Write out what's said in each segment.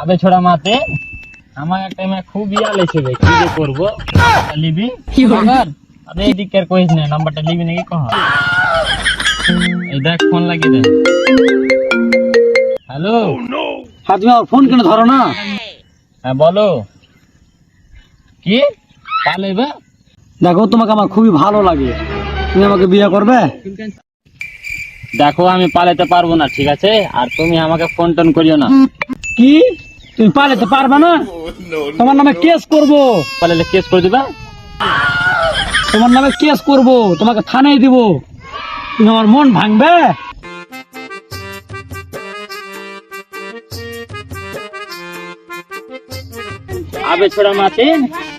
আবে ছোড়া মাতে আমার একটা মেয়ে খুব ইয়া লেছে রে, কি যে করবো? লিবি কি ব্যাপার? আবে এদিকে আর কইস না, নাম্বারটা লিবি নাকি কহ? এই দেখ ফোন লাগিয়ে দে। হ্যালো, হ্যাঁ তুমি আমার ফোন কেন ধরো না? হ্যাঁ বলো, কি পালেবে? দেখো তোমাকে আমার খুবই ভালো লাগে, তুমি আমাকে বিয়ে করবে? দেখো আমি পালাতে পারবো না, ঠিক আছে? আর তুমি আমাকে ফোন টোন করিও না। কি তুমি পালাতে পারবে না? তোমার নামে কেস করব। পালালে কেস করে দিবা? তোমার নামে কেস করব, তোমাকে থানায় দিব। তুমি আমার মন ভাঙবে? আবে ছোড়া মাতে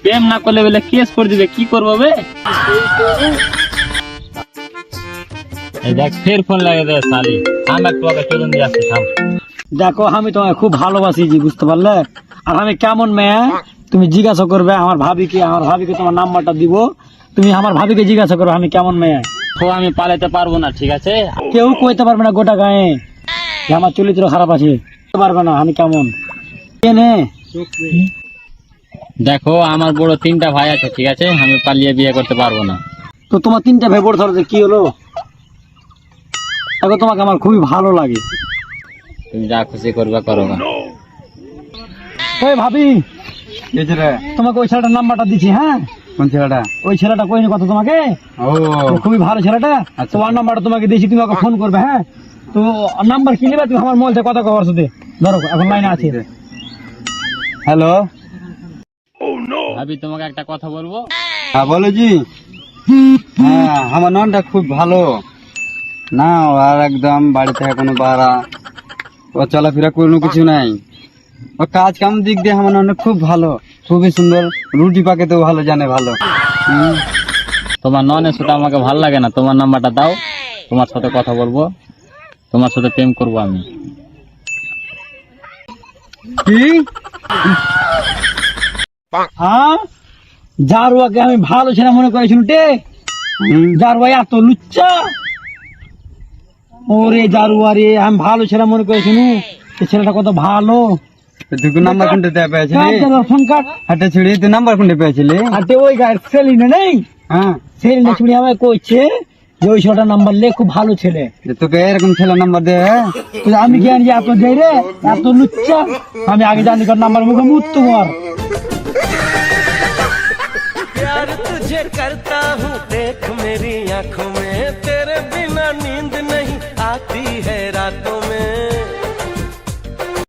প্রেম না করলে বলে কেস করে দিবে, কি করবো বে? এই দেখ ফের ফোন লাগে দে শালি, আমি একটু আগে চলুন দিয়ে আসছি, থাম। দেখো আমি তোমাকে খুব ভালোবাসি জি, বুঝতে পারলে? আর আমি কেমন মেয়ে তুমি জিজ্ঞাসা করবে আমার ভাবিকে তোমার নাম্বারটা দিব। তুমি আমার ভাবিকে জিজ্ঞাসা করবে আমি কেমন মেয়ে। তো আমি পালাতে পারবো না, ঠিক আছে? কেউ কইতে পারবে না গোটা গায়ে যে আমার চরিত্র খারাপ আছে, বলতে পারবে না আমি কেমন। কেনে দেখো আমার বড় 3টা ভাই আছে, ঠিক আছে? আমি পালিয়ে বিয়ে করতে পারবো না। তো তোমার 3টা ভেবর ধরো যে কি হলো? দেখো তোমাকে আমার খুবই ভালো লাগে। তুমি যা খুশি করবে করো না। ওই ভাবি, তোমাকে ওই ছেলেটার নাম্বারটা দিচ্ছি। হ্যাঁ, কোন ছেলেটা? ওই ছেলেটা কইনি কথা তোমাকে, ও খুবই ভালো ছেলেটা। তোমার নাম্বারটা তোমাকে দিয়েছি, তুমি ওকে ফোন করবে। হ্যাঁ, তো নাম্বার কি নেবে তুমি? আমার মোবাইল থেকে কথা কবার সাথে ধরো, এখন লাইনে আছে। হ্যালো, ভাবি তোমাকে একটা কথা বলবো। হ্যাঁ বলো জি। হ্যাঁ আমার ননটা খুব ভালো না, আর একদম বাড়ি থেকে কোনো বাড়া, ও চলাফেরা কোনো কিছু নাই। ও কাজ কাম দিক দিয়ে আমার নন খুব ভালো, খুবই সুন্দর, রুটি পাকেতেও ভালো জানে, ভালো। তোমার ননের সাথে আমাকে ভালো লাগে না, তোমার নাম্বারটা দাও, তোমার সাথে কথা বলবো, তোমার সাথে প্রেম করবো আমি। কি? হ্যাঁ, জারুয়াকে আমি ভালো ছেলে মনে করেছিল टे, জারুয়া এত লুচ্চা। ওরে জারুয়া রে, আমি ভালো ছেলে মনে করেছিল, ছেলেটা কত ভালো। তুই নাম্বার কোনটা দেয়া পেয়েছিলি? ফোন কাট হাটে ছিড়ি তুই নাম্বার কোনটা পেয়েছিলি? হাতে ওই গায়ের সেলিনা নেই, হ্যাঁ, সেলিনা ছুড়ি আমায় কইছে যে ওই ছোটা নাম্বার লে, খুব ভালো ছেলে। তোকে এরকম ছেলে নাম্বার দে? কিন্তু আমি কি জানি যে এত যাই রে, এত লুচ্চা। আমি আগে জানি কার নাম্বার মুখে মুত তোমার। प्यार तुझे करता हूँ, देख मेरी आंखों में तेरे बिना